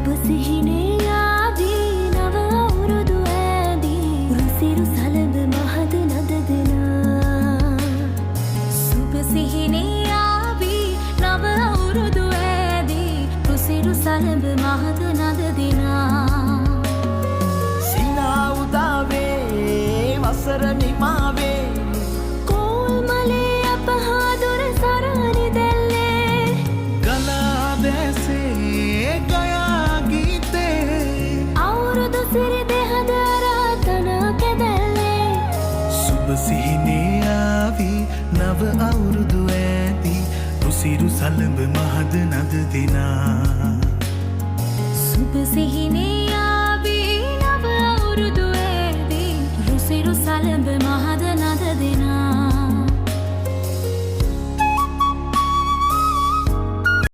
සුබ සිහිනේ ආදී නව අවුරුදු ඈදී රුසිරු සලඹ මහද නද දෙනා සුබ සිහිනේ ආදී නව අවුරුදු ඈදී රුසිරු සලඹ මහද නද දෙනා සිනා උදාවේ වසර නිමාවේ කෝල් මලේ අපහා දුර සරණි දැල්ලේ ගලා දැසේ ගයා ගීතේ අවුරුදු සිරි දෙහද ආරාධන කැදැල්ලේ සුබ සිහිනේ ආවි නව අවුරුදු ඈදී රුසිරු සලඹ මහද නද දෙනා සුබ සිහිනේ